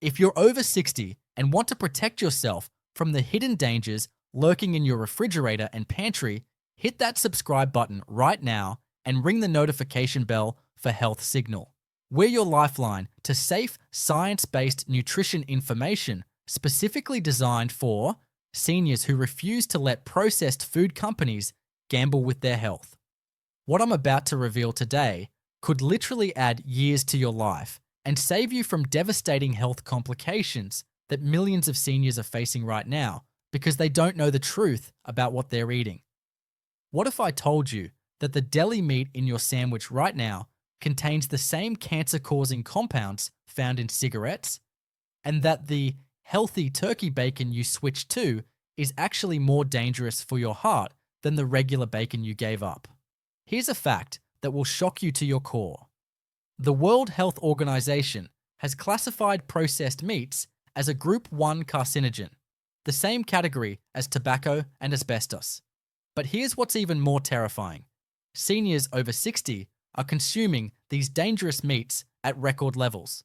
If you're over 60 and want to protect yourself from the hidden dangers lurking in your refrigerator and pantry, hit that subscribe button right now and ring the notification bell for Health Signal. We're your lifeline to safe, science-based nutrition information specifically designed for seniors who refuse to let processed food companies gamble with their health. What I'm about to reveal today could literally add years to your life and save you from devastating health complications that millions of seniors are facing right now because they don't know the truth about what they're eating. What if I told you that the deli meat in your sandwich right now contains the same cancer-causing compounds found in cigarettes, and that the healthy turkey bacon you switched to is actually more dangerous for your heart than the regular bacon you gave up? Here's a fact that will shock you to your core. The World Health Organization has classified processed meats as a Group 1 carcinogen, the same category as tobacco and asbestos. But here's what's even more terrifying. Seniors over 60 are consuming these dangerous meats at record levels,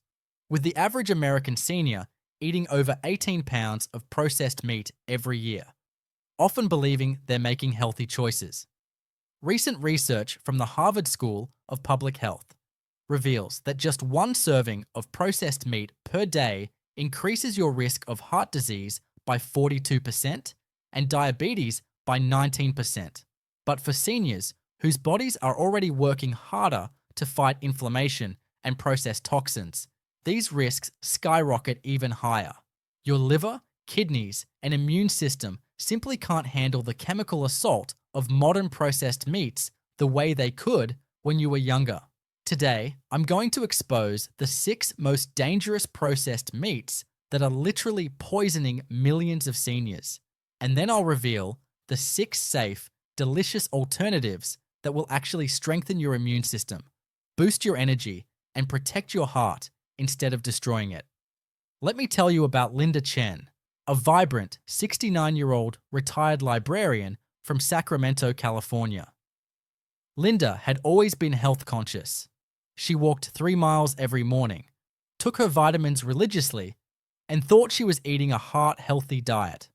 with the average American senior eating over 18 pounds of processed meat every year, often believing they're making healthy choices. Recent research from the Harvard School of Public Health reveals that just one serving of processed meat per day increases your risk of heart disease by 42% and diabetes by 19%. But for seniors whose bodies are already working harder to fight inflammation and process toxins, these risks skyrocket even higher. Your liver, kidneys, and immune system simply can't handle the chemical assault of modern processed meats the way they could when you were younger. Today, I'm going to expose the 6 most dangerous processed meats that are literally poisoning millions of seniors. And then I'll reveal the 6 safe, delicious alternatives that will actually strengthen your immune system, boost your energy, and protect your heart instead of destroying it. Let me tell you about Linda Chen, a vibrant 69-year-old retired librarian from Sacramento, California. Linda had always been health conscious. She walked 3 miles every morning, took her vitamins religiously, and thought she was eating a heart-healthy diet.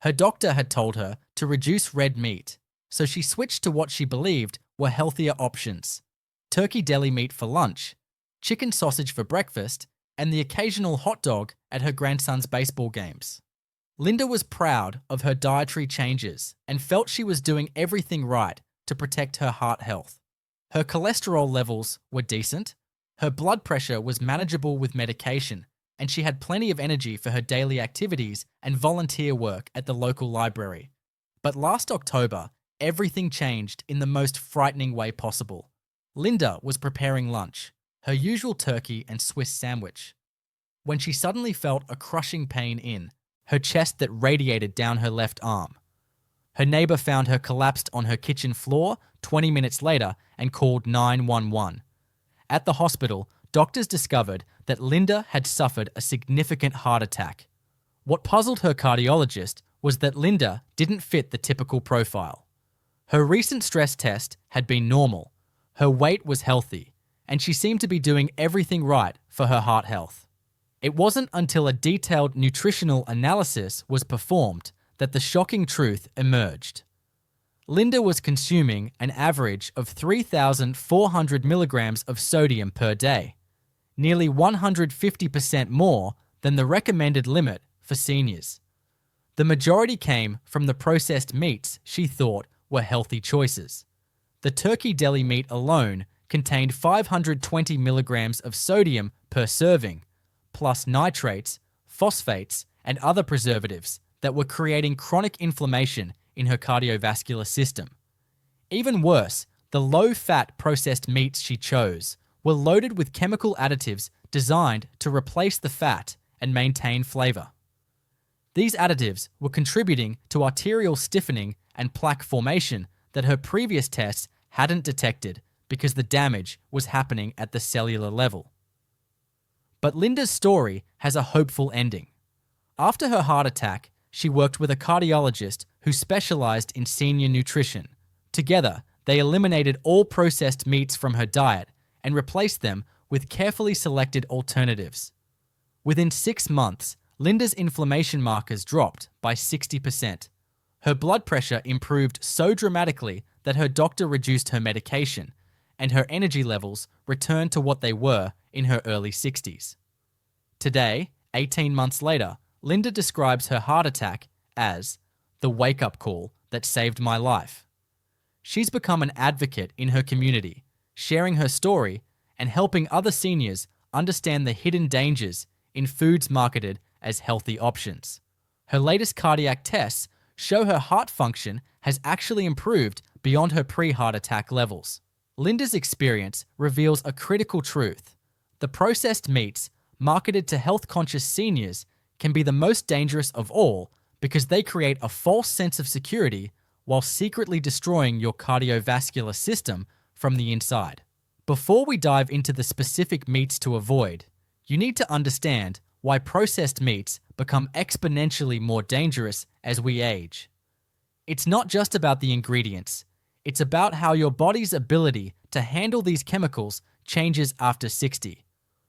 Her doctor had told her to reduce red meat, so she switched to what she believed were healthier options: turkey deli meat for lunch, chicken sausage for breakfast, and the occasional hot dog at her grandson's baseball games. Linda was proud of her dietary changes and felt she was doing everything right to protect her heart health. Her cholesterol levels were decent, her blood pressure was manageable with medication, and she had plenty of energy for her daily activities and volunteer work at the local library. But last October, everything changed in the most frightening way possible. Linda was preparing lunch, her usual turkey and Swiss sandwich, when she suddenly felt a crushing pain in her chest that radiated down her left arm. Her neighbor found her collapsed on her kitchen floor 20 minutes later and called 911. At the hospital, doctors discovered that Linda had suffered a significant heart attack. What puzzled her cardiologist was that Linda didn't fit the typical profile. Her recent stress test had been normal, her weight was healthy, and she seemed to be doing everything right for her heart health. It wasn't until a detailed nutritional analysis was performed that the shocking truth emerged. Linda was consuming an average of 3,400 milligrams of sodium per day, nearly 150% more than the recommended limit for seniors. The majority came from the processed meats she thought were healthy choices. The turkey deli meat alone contained 520 milligrams of sodium per serving, plus nitrates, phosphates, and other preservatives that were creating chronic inflammation in her cardiovascular system. Even worse, the low-fat processed meats she chose were loaded with chemical additives designed to replace the fat and maintain flavor. These additives were contributing to arterial stiffening and plaque formation that her previous tests hadn't detected because the damage was happening at the cellular level. But Linda's story has a hopeful ending. After her heart attack, she worked with a cardiologist who specialized in senior nutrition. Together, they eliminated all processed meats from her diet and replaced them with carefully selected alternatives. Within 6 months, Linda's inflammation markers dropped by 60%. Her blood pressure improved so dramatically that her doctor reduced her medication, and her energy levels returned to what they were in her early 60s. Today, 18 months later, Linda describes her heart attack as the wake-up call that saved my life. She's become an advocate in her community, sharing her story and helping other seniors understand the hidden dangers in foods marketed as healthy options. Her latest cardiac tests show her heart function has actually improved beyond her pre-heart attack levels. Linda's experience reveals a critical truth. The processed meats marketed to health-conscious seniors can be the most dangerous of all because they create a false sense of security while secretly destroying your cardiovascular system from the inside. Before we dive into the specific meats to avoid, you need to understand why processed meats become exponentially more dangerous as we age. It's not just about the ingredients, it's about how your body's ability to handle these chemicals changes after 60.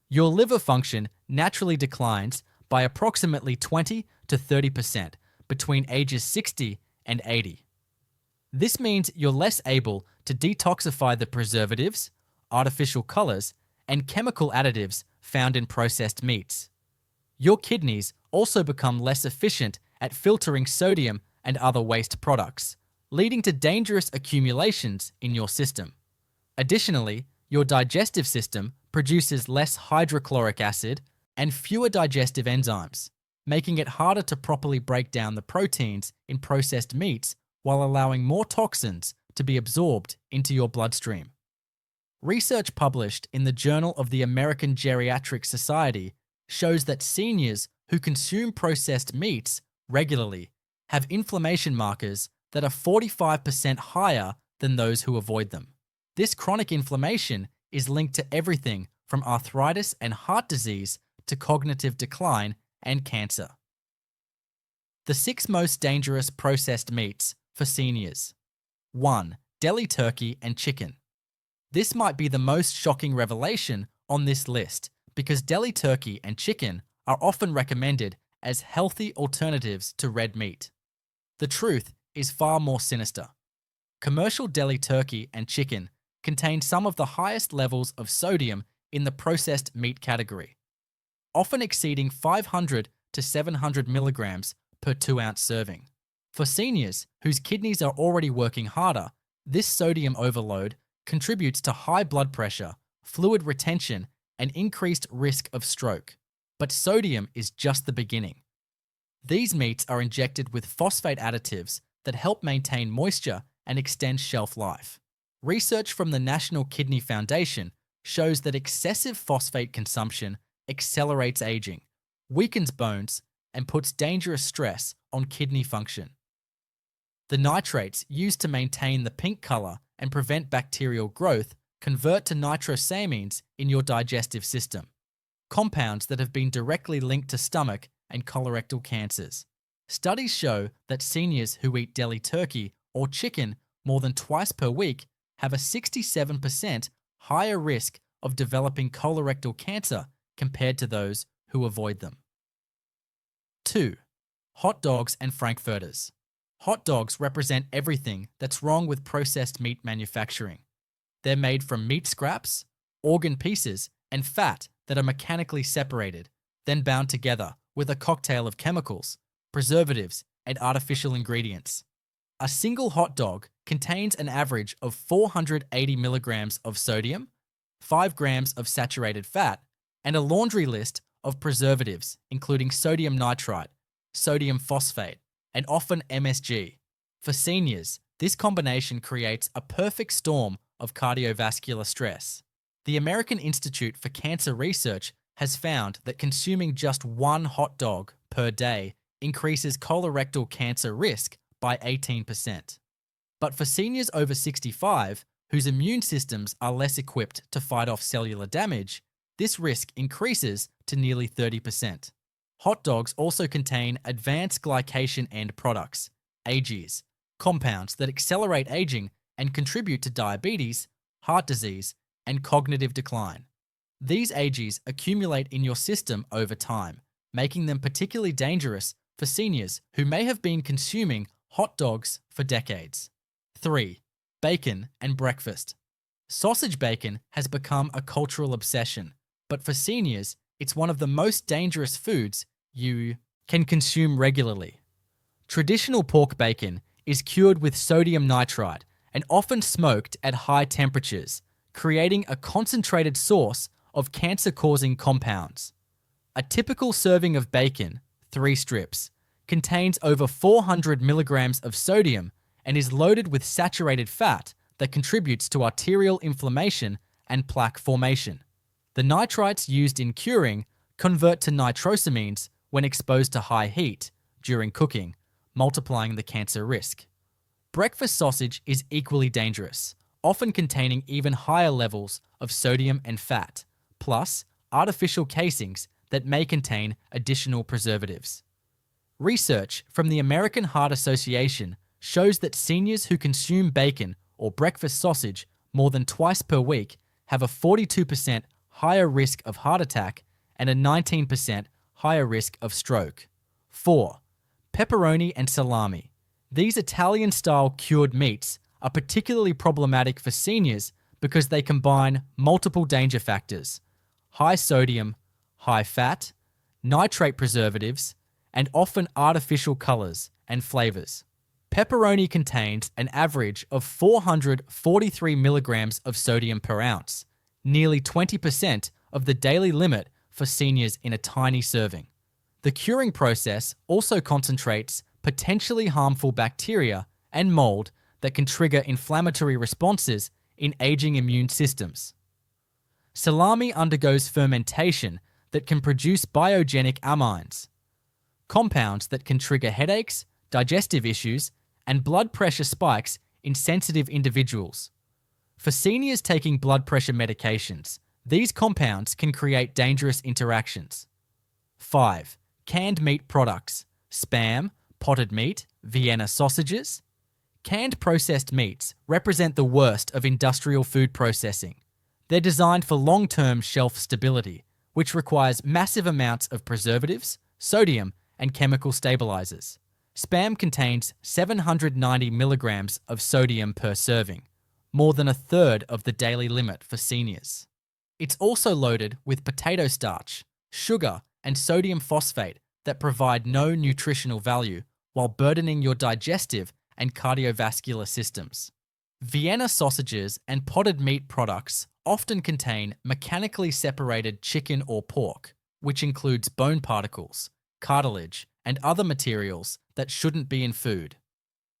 Your liver function naturally declines by approximately 20 to 30% between ages 60 and 80. This means you're less able to detoxify the preservatives, artificial colors, and chemical additives found in processed meats. Your kidneys also become less efficient at filtering sodium and other waste products, leading to dangerous accumulations in your system. Additionally, your digestive system produces less hydrochloric acid and fewer digestive enzymes, making it harder to properly break down the proteins in processed meats while allowing more toxins to be absorbed into your bloodstream. Research published in the Journal of the American Geriatric Society shows that seniors who consume processed meats regularly have inflammation markers that are 45% higher than those who avoid them. This chronic inflammation is linked to everything from arthritis and heart disease to cognitive decline and cancer. The 6 most dangerous processed meats for seniors. 1. Deli turkey and chicken. This might be the most shocking revelation on this list because deli turkey and chicken are often recommended as healthy alternatives to red meat. The truth is far more sinister. Commercial deli turkey and chicken contain some of the highest levels of sodium in the processed meat category, often exceeding 500 to 700 milligrams per 2-ounce serving. For seniors whose kidneys are already working harder, this sodium overload contributes to high blood pressure, fluid retention, and increased risk of stroke. But sodium is just the beginning. These meats are injected with phosphate additives that help maintain moisture and extend shelf life. Research from the National Kidney Foundation shows that excessive phosphate consumption accelerates aging, weakens bones, and puts dangerous stress on kidney function. The nitrates used to maintain the pink color and prevent bacterial growth convert to nitrosamines in your digestive system, compounds that have been directly linked to stomach and colorectal cancers. Studies show that seniors who eat deli turkey or chicken more than twice per week have a 67% higher risk of developing colorectal cancer compared to those who avoid them. 2. Hot dogs and frankfurters. Hot dogs represent everything that's wrong with processed meat manufacturing. They're made from meat scraps, organ pieces, and fat that are mechanically separated, then bound together with a cocktail of chemicals, preservatives, and artificial ingredients. A single hot dog contains an average of 480 milligrams of sodium, 5 grams of saturated fat, and a laundry list of preservatives, including sodium nitrite, sodium phosphate, and often MSG. For seniors, this combination creates a perfect storm of cardiovascular stress. The American Institute for Cancer Research has found that consuming just 1 hot dog per day increases colorectal cancer risk by 18%. But for seniors over 65, whose immune systems are less equipped to fight off cellular damage, this risk increases to nearly 30%. Hot dogs also contain advanced glycation end products, AGEs, compounds that accelerate aging and contribute to diabetes, heart disease, and cognitive decline. These AGs accumulate in your system over time, making them particularly dangerous for seniors who may have been consuming hot dogs for decades. 3. Bacon and breakfast. Sausage bacon has become a cultural obsession, but for seniors, it's one of the most dangerous foods you can consume regularly. Traditional pork bacon is cured with sodium nitrite and often smoked at high temperatures, creating a concentrated source of cancer-causing compounds. A typical serving of bacon, 3 strips, contains over 400 milligrams of sodium and is loaded with saturated fat that contributes to arterial inflammation and plaque formation. The nitrites used in curing convert to nitrosamines when exposed to high heat during cooking, multiplying the cancer risk. Breakfast sausage is equally dangerous, often containing even higher levels of sodium and fat, plus artificial casings that may contain additional preservatives. Research from the American Heart Association shows that seniors who consume bacon or breakfast sausage more than twice per week have a 42% higher risk of heart attack and a 19% higher risk of stroke. 4. Pepperoni and salami. These Italian-style cured meats are particularly problematic for seniors because they combine multiple danger factors: high sodium, high fat, nitrate preservatives, and often artificial colors and flavors. Pepperoni contains an average of 443 milligrams of sodium per ounce, nearly 20% of the daily limit for seniors in a tiny serving. The curing process also concentrates potentially harmful bacteria and mold that can trigger inflammatory responses in aging immune systems. Salami undergoes fermentation that can produce biogenic amines, compounds that can trigger headaches, digestive issues, and blood pressure spikes in sensitive individuals. For seniors taking blood pressure medications, these compounds can create dangerous interactions. 5. Canned meat products: Spam, potted meat, Vienna sausages. Canned processed meats represent the worst of industrial food processing. They're designed for long-term shelf stability, which requires massive amounts of preservatives, sodium, and chemical stabilizers. Spam contains 790 milligrams of sodium per serving, more than a third of the daily limit for seniors. It's also loaded with potato starch, sugar, and sodium phosphate that provide no nutritional value while burdening your digestive and cardiovascular systems. Vienna sausages and potted meat products often contain mechanically separated chicken or pork, which includes bone particles, cartilage, and other materials that shouldn't be in food.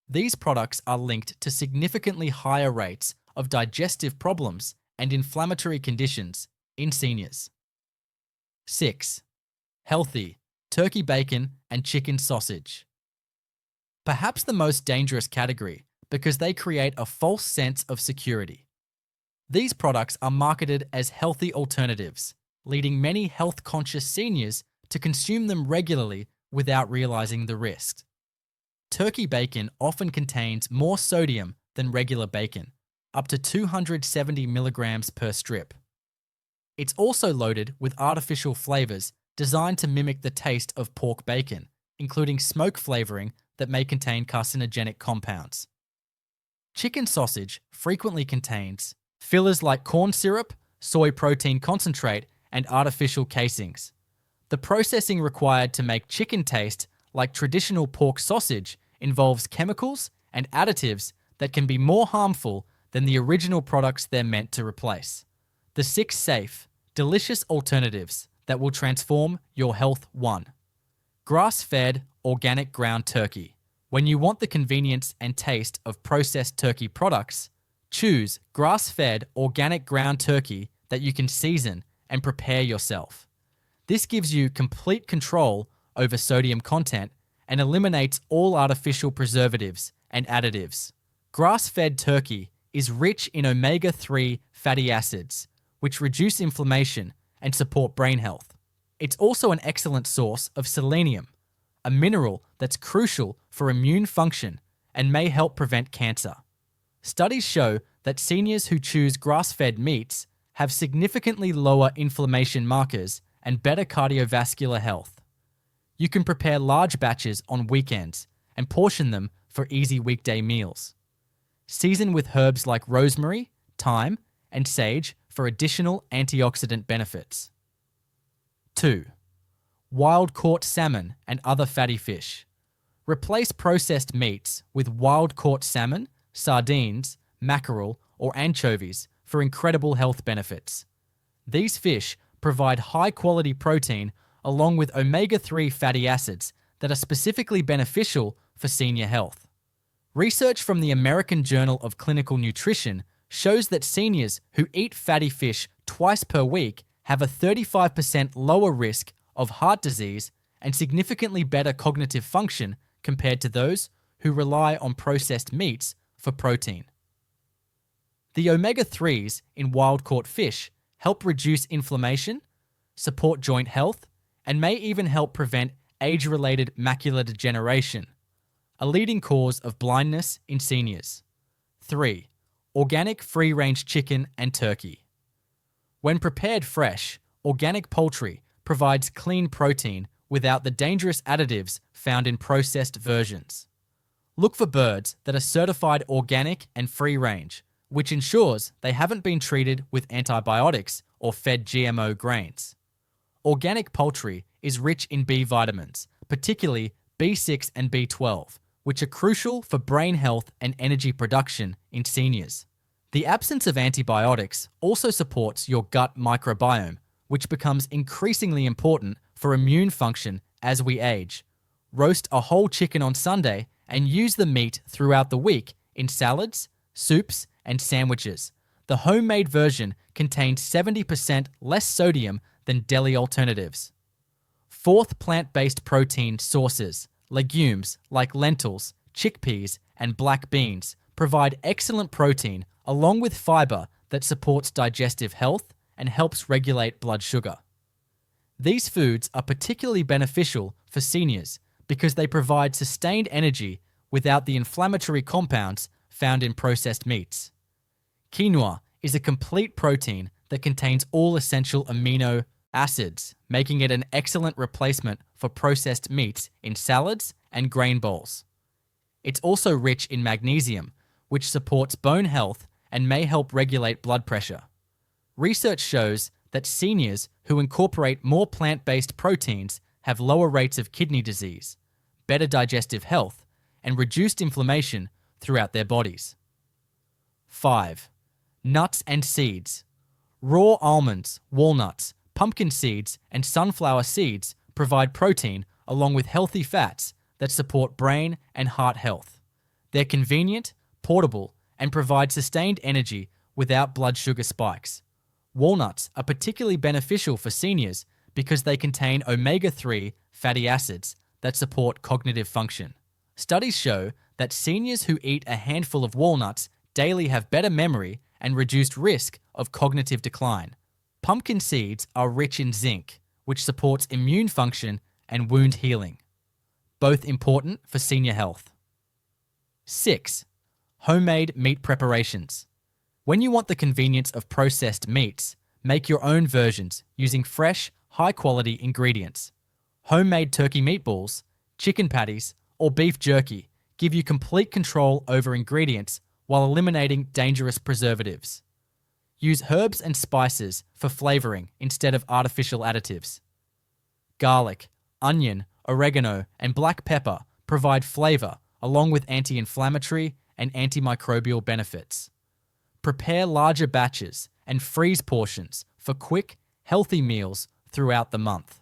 These products are linked to significantly higher rates of digestive problems and inflammatory conditions in seniors. 6. Healthy: turkey bacon and chicken sausage. Perhaps the most dangerous category because they create a false sense of security. These products are marketed as healthy alternatives, leading many health-conscious seniors to consume them regularly without realizing the risk. Turkey bacon often contains more sodium than regular bacon, up to 270 milligrams per strip. It's also loaded with artificial flavors designed to mimic the taste of pork bacon, including smoke flavoring that may contain carcinogenic compounds. Chicken sausage frequently contains fillers like corn syrup, soy protein concentrate, and artificial casings. The processing required to make chicken taste like traditional pork sausage involves chemicals and additives that can be more harmful than the original products they're meant to replace. The 6 safe, delicious alternatives that will transform your health. 1. Grass-fed, organic ground turkey. When you want the convenience and taste of processed turkey products, choose grass-fed, organic ground turkey that you can season and prepare yourself. This gives you complete control over sodium content and eliminates all artificial preservatives and additives. Grass-fed turkey is rich in omega-3 fatty acids, which reduce inflammation and support brain health. It's also an excellent source of selenium, a mineral that's crucial for immune function and may help prevent cancer. Studies show that seniors who choose grass-fed meats have significantly lower inflammation markers and better cardiovascular health. You can prepare large batches on weekends and portion them for easy weekday meals. Season with herbs like rosemary, thyme, and sage for additional antioxidant benefits. 2. Wild-caught salmon and other fatty fish. Replace processed meats with wild-caught salmon, sardines, mackerel, or anchovies for incredible health benefits. These fish provide high-quality protein along with omega-3 fatty acids that are specifically beneficial for senior health. Research from the American Journal of Clinical Nutrition shows that seniors who eat fatty fish twice per week have a 35% lower risk of heart disease and significantly better cognitive function compared to those who rely on processed meats for protein. The omega-3s in wild-caught fish help reduce inflammation, support joint health, and may even help prevent age-related macular degeneration, a leading cause of blindness in seniors. 3. Organic free-range chicken and turkey. When prepared fresh, organic poultry provides clean protein without the dangerous additives found in processed versions. Look for birds that are certified organic and free-range, which ensures they haven't been treated with antibiotics or fed GMO grains. Organic poultry is rich in B vitamins, particularly B6 and B12, which are crucial for brain health and energy production in seniors. The absence of antibiotics also supports your gut microbiome, which becomes increasingly important for immune function as we age. Roast a whole chicken on Sunday and use the meat throughout the week in salads, soups, and sandwiches. The homemade version contains 70% less sodium than deli alternatives. 4th, plant-based protein sources. Legumes like lentils, chickpeas, and black beans provide excellent protein along with fiber that supports digestive health and helps regulate blood sugar. These foods are particularly beneficial for seniors because they provide sustained energy without the inflammatory compounds found in processed meats. Quinoa is a complete protein that contains all essential amino acids, making it an excellent replacement for processed meats in salads and grain bowls. It's also rich in magnesium, which supports bone health and may help regulate blood pressure. Research shows that seniors who incorporate more plant-based proteins have lower rates of kidney disease, better digestive health, and reduced inflammation throughout their bodies. 5. Nuts and seeds. Raw almonds, walnuts, pumpkin seeds, and sunflower seeds provide protein along with healthy fats that support brain and heart health. They're convenient, portable, and provide sustained energy without blood sugar spikes. Walnuts are particularly beneficial for seniors because they contain omega-3 fatty acids that support cognitive function. Studies show that seniors who eat a handful of walnuts daily have better memory and reduced risk of cognitive decline. Pumpkin seeds are rich in zinc, which supports immune function and wound healing, both important for senior health. 6. Homemade meat preparations. When you want the convenience of processed meats, make your own versions using fresh, high-quality ingredients. Homemade turkey meatballs, chicken patties, or beef jerky give you complete control over ingredients while eliminating dangerous preservatives. Use herbs and spices for flavoring instead of artificial additives. Garlic, onion, oregano, and black pepper provide flavor along with anti-inflammatory and antimicrobial benefits. Prepare larger batches and freeze portions for quick, healthy meals throughout the month.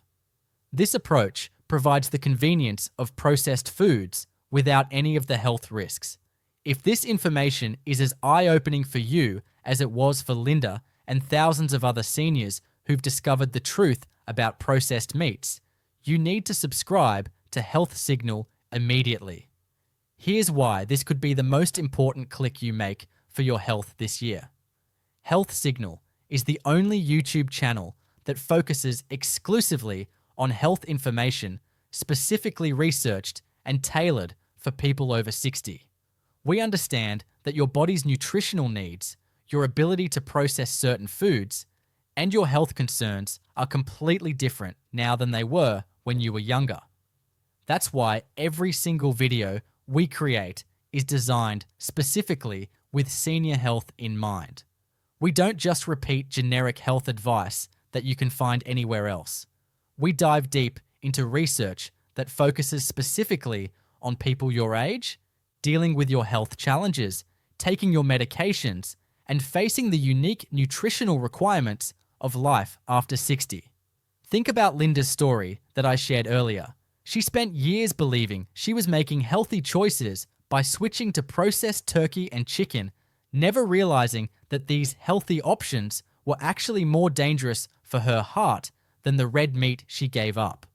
This approach provides the convenience of processed foods without any of the health risks. If this information is as eye-opening for you as it was for Linda and thousands of other seniors who've discovered the truth about processed meats, you need to subscribe to Health Signal immediately. Here's why this could be the most important click you make for your health this year. Health Signal is the only YouTube channel that focuses exclusively on health information specifically researched and tailored for people over 60. We understand that your body's nutritional needs, your ability to process certain foods, and your health concerns are completely different now than they were when you were younger. That's why every single video we create is designed specifically with senior health in mind. We don't just repeat generic health advice that you can find anywhere else. We dive deep into research that focuses specifically on people your age, dealing with your health challenges, taking your medications, and facing the unique nutritional requirements of life after 60. Think about Linda's story that I shared earlier. She spent years believing she was making healthy choices by switching to processed turkey and chicken, never realizing that these healthy options were actually more dangerous for her heart than the red meat she gave up.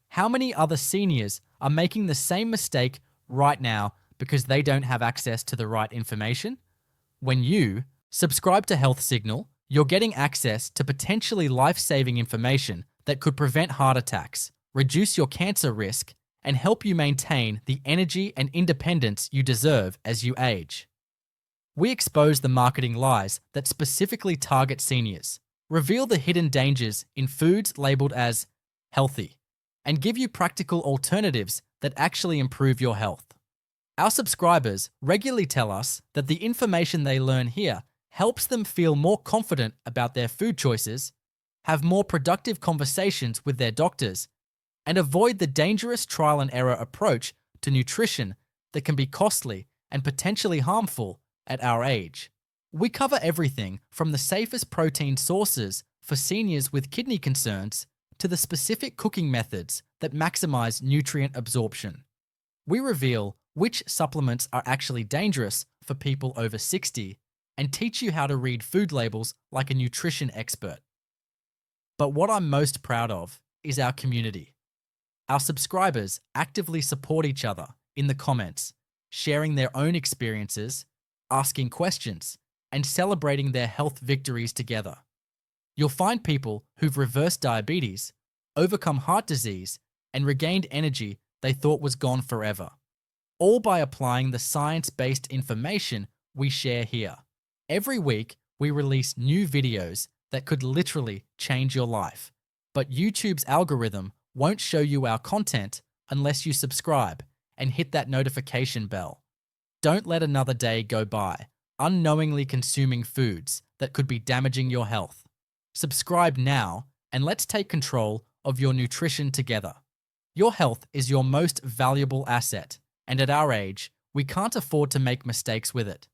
How many other seniors are making the same mistake right now because they don't have access to the right information? When you subscribe to Health Signal, you're getting access to potentially life-saving information that could prevent heart attacks, reduce your cancer risk, and help you maintain the energy and independence you deserve as you age. We expose the marketing lies that specifically target seniors, reveal the hidden dangers in foods labeled as healthy, and give you practical alternatives that actually improve your health. Our subscribers regularly tell us that the information they learn here helps them feel more confident about their food choices, have more productive conversations with their doctors, and avoid the dangerous trial and error approach to nutrition that can be costly and potentially harmful at our age. We cover everything from the safest protein sources for seniors with kidney concerns to the specific cooking methods that maximize nutrient absorption. We reveal which supplements are actually dangerous for people over 60 and teach you how to read food labels like a nutrition expert. But what I'm most proud of is our community. Our subscribers actively support each other in the comments, sharing their own experiences, asking questions, and celebrating their health victories together. You'll find people who've reversed diabetes, overcome heart disease, and regained energy they thought was gone forever, all by applying the science-based information we share here. Every week, we release new videos that could literally change your life, but YouTube's algorithm won't show you our content unless you subscribe and hit that notification bell. Don't let another day go by unknowingly consuming foods that could be damaging your health. Subscribe now and let's take control of your nutrition together. Your health is your most valuable asset, and at our age, we can't afford to make mistakes with it.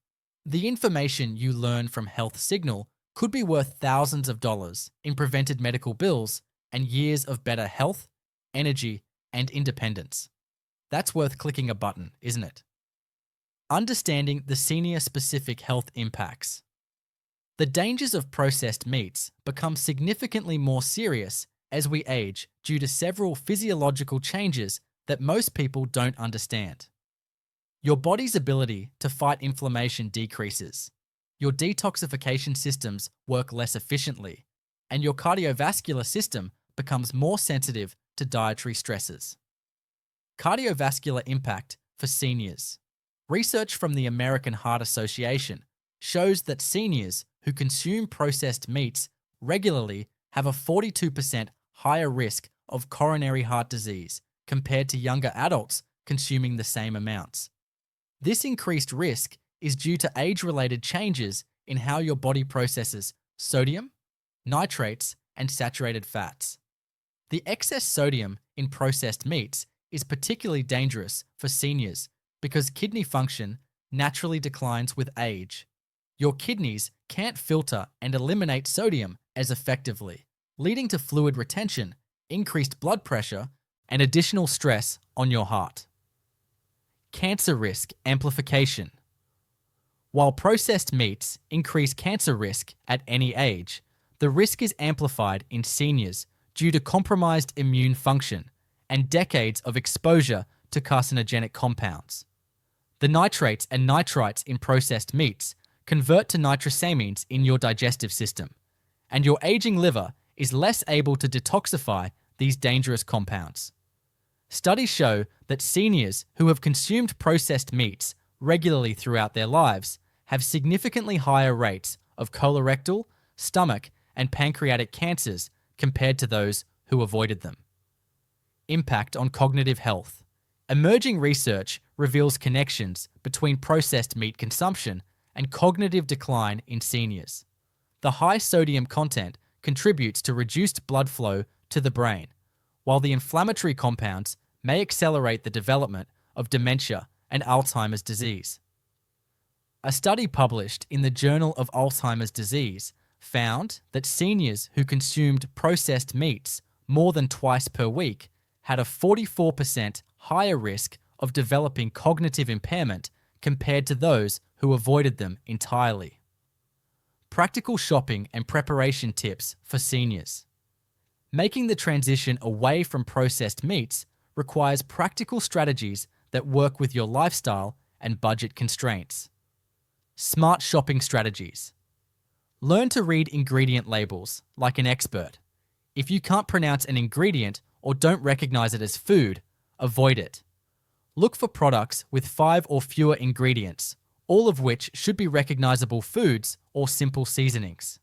The information you learn from Health Signal could be worth thousands of dollars in prevented medical bills and years of better health, energy, and independence. That's worth clicking a button, isn't it? Understanding the senior-specific health impacts. The dangers of processed meats become significantly more serious as we age due to several physiological changes that most people don't understand. Your body's ability to fight inflammation decreases. Your detoxification systems work less efficiently, and your cardiovascular system becomes more sensitive to dietary stresses. Cardiovascular impact for seniors. Research from the American Heart Association shows that seniors who consume processed meats regularly have a 42% higher risk of coronary heart disease compared to younger adults consuming the same amounts. This increased risk is due to age-related changes in how your body processes sodium, nitrates, and saturated fats. The excess sodium in processed meats is particularly dangerous for seniors because kidney function naturally declines with age. Your kidneys can't filter and eliminate sodium as effectively, leading to fluid retention, increased blood pressure, and additional stress on your heart. Cancer risk amplification. While processed meats increase cancer risk at any age, the risk is amplified in seniors due to compromised immune function and decades of exposure to carcinogenic compounds. The nitrates and nitrites in processed meats convert to nitrosamines in your digestive system, and your aging liver is less able to detoxify these dangerous compounds. Studies show that seniors who have consumed processed meats regularly throughout their lives have significantly higher rates of colorectal, stomach, and pancreatic cancers compared to those who avoided them. Impact on cognitive health. Emerging research reveals connections between processed meat consumption and cognitive decline in seniors. The high sodium content contributes to reduced blood flow to the brain, while the inflammatory compounds may accelerate the development of dementia and Alzheimer's disease. A study published in the Journal of Alzheimer's Disease found that seniors who consumed processed meats more than twice per week had a 44% higher risk of developing cognitive impairment compared to those who avoided them entirely. Practical shopping and preparation tips for seniors. Making the transition away from processed meats requires practical strategies that work with your lifestyle and budget constraints. Smart shopping strategies. Learn to read ingredient labels like an expert. If you can't pronounce an ingredient or don't recognize it as food, avoid it. Look for products with 5 or fewer ingredients, all of which should be recognizable foods or simple seasonings.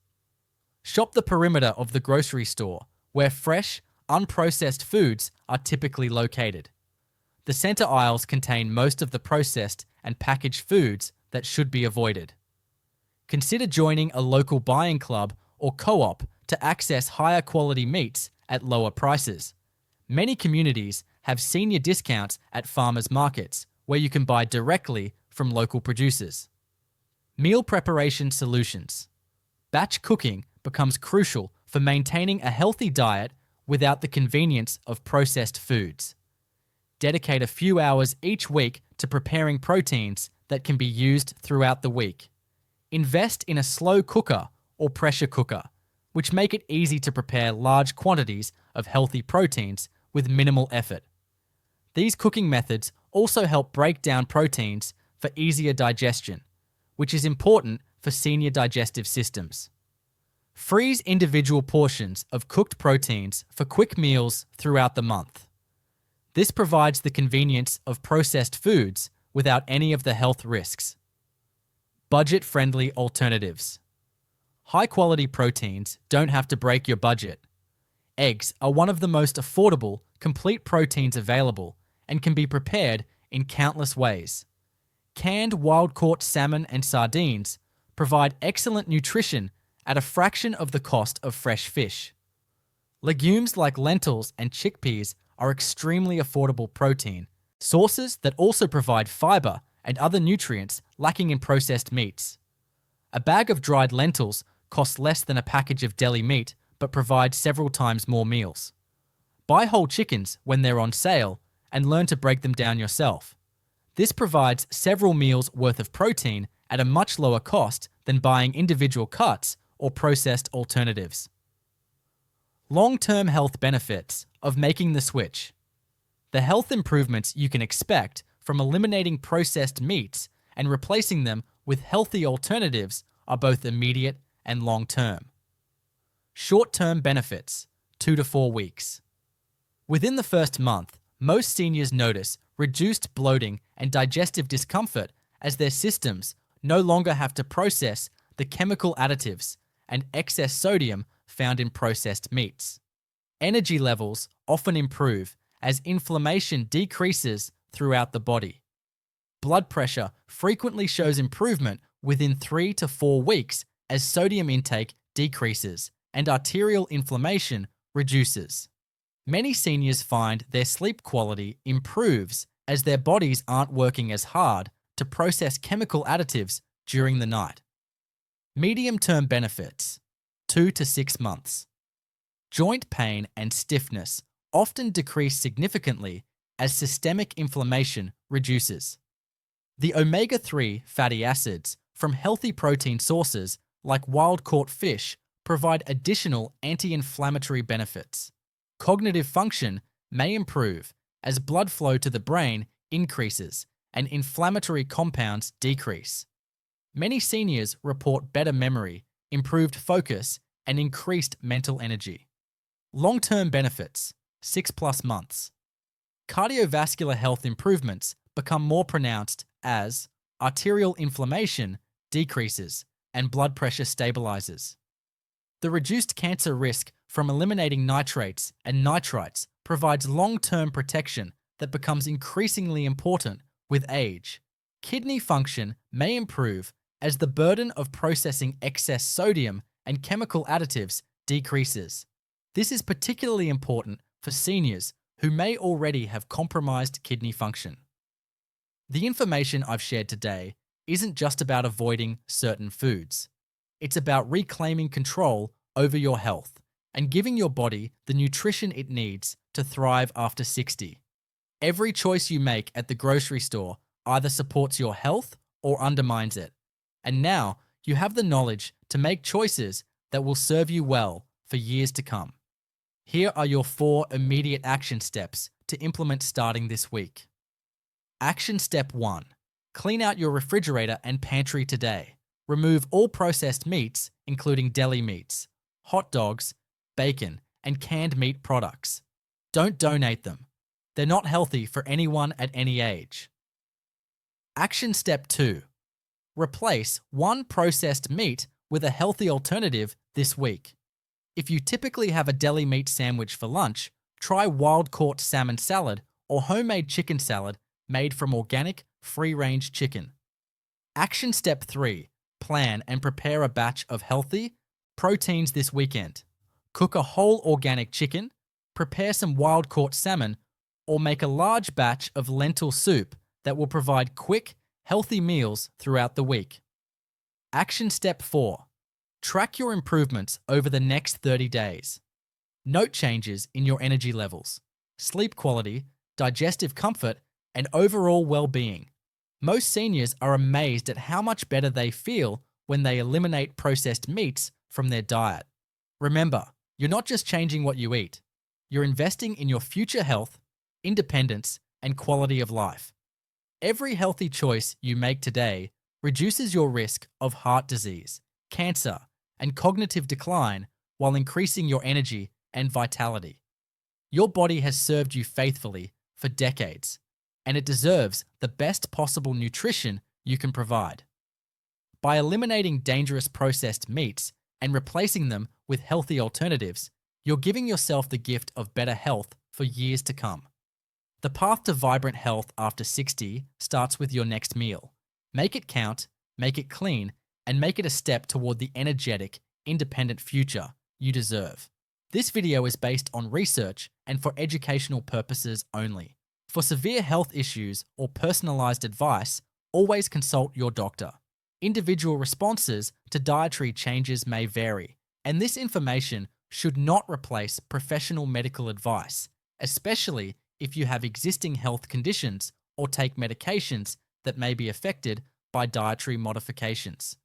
Shop the perimeter of the grocery store, where fresh, unprocessed foods are typically located. The center aisles contain most of the processed and packaged foods that should be avoided. Consider joining a local buying club or co-op to access higher quality meats at lower prices. Many communities have senior discounts at farmers markets where you can buy directly from local producers. Meal preparation solutions. Batch cooking becomes crucial for maintaining a healthy diet without the convenience of processed foods. Dedicate a few hours each week to preparing proteins that can be used throughout the week. Invest in a slow cooker or pressure cooker, which make it easy to prepare large quantities of healthy proteins with minimal effort. These cooking methods also help break down proteins for easier digestion, which is important for senior digestive systems. Freeze individual portions of cooked proteins for quick meals throughout the month. This provides the convenience of processed foods without any of the health risks. Budget-friendly alternatives. High-quality proteins don't have to break your budget. Eggs are one of the most affordable, complete proteins available and can be prepared in countless ways. Canned wild-caught salmon and sardines provide excellent nutrition at a fraction of the cost of fresh fish. Legumes like lentils and chickpeas are extremely affordable protein sources that also provide fiber and other nutrients lacking in processed meats. A bag of dried lentils costs less than a package of deli meat but provides several times more meals. Buy whole chickens when they're on sale and learn to break them down yourself. This provides several meals worth of protein at a much lower cost than buying individual cuts or processed alternatives. Long-term health benefits of making the switch. The health improvements you can expect from eliminating processed meats and replacing them with healthy alternatives are both immediate and long-term. Short-term benefits, 2 to 4 weeks. Within the first month, most seniors notice reduced bloating and digestive discomfort as their systems no longer have to process the chemical additives and excess sodium found in processed meats. Energy levels often improve as inflammation decreases throughout the body. Blood pressure frequently shows improvement within 3 to 4 weeks as sodium intake decreases and arterial inflammation reduces. Many seniors find their sleep quality improves as their bodies aren't working as hard to process chemical additives during the night. Medium-term benefits, 2 to 6 months. Joint pain and stiffness often decrease significantly as systemic inflammation reduces. The omega-3 fatty acids from healthy protein sources like wild-caught fish provide additional anti-inflammatory benefits. Cognitive function may improve as blood flow to the brain increases and inflammatory compounds decrease. Many seniors report better memory, improved focus, and increased mental energy. Long-term benefits, 6+ months. Cardiovascular health improvements become more pronounced as arterial inflammation decreases, and blood pressure stabilizes. The reduced cancer risk from eliminating nitrates and nitrites provides long-term protection that becomes increasingly important with age. Kidney function may improve as the burden of processing excess sodium and chemical additives decreases. This is particularly important for seniors who may already have compromised kidney function. The information I've shared today isn't just about avoiding certain foods. It's about reclaiming control over your health and giving your body the nutrition it needs to thrive after 60. Every choice you make at the grocery store either supports your health or undermines it. And now you have the knowledge to make choices that will serve you well for years to come. Here are your 4 immediate action steps to implement starting this week. Action step 1. Clean out your refrigerator and pantry today. Remove all processed meats, including deli meats, hot dogs, bacon, and canned meat products. Don't donate them. They're not healthy for anyone at any age. Action step 2. Replace one processed meat with a healthy alternative this week. If you typically have a deli meat sandwich for lunch, try wild-caught salmon salad or homemade chicken salad made from organic, free-range chicken. Action step 3. Plan and prepare a batch of healthy proteins this weekend. Cook a whole organic chicken, prepare some wild-caught salmon, or make a large batch of lentil soup that will provide quick, healthy meals throughout the week. Action step 4. Track your improvements over the next 30 days. Note changes in your energy levels, sleep quality, digestive comfort, and overall well-being. Most seniors are amazed at how much better they feel when they eliminate processed meats from their diet. Remember, you're not just changing what you eat, you're investing in your future health, independence, and quality of life. Every healthy choice you make today reduces your risk of heart disease, cancer, and cognitive decline while increasing your energy and vitality. Your body has served you faithfully for decades, and it deserves the best possible nutrition you can provide. By eliminating dangerous processed meats and replacing them with healthy alternatives, you're giving yourself the gift of better health for years to come. The path to vibrant health after 60 starts with your next meal. Make it count, make it clean, and make it a step toward the energetic, independent future you deserve. This video is based on research and for educational purposes only. For severe health issues or personalized advice, always consult your doctor. Individual responses to dietary changes may vary, and this information should not replace professional medical advice, especially if you have existing health conditions or take medications that may be affected by dietary modifications.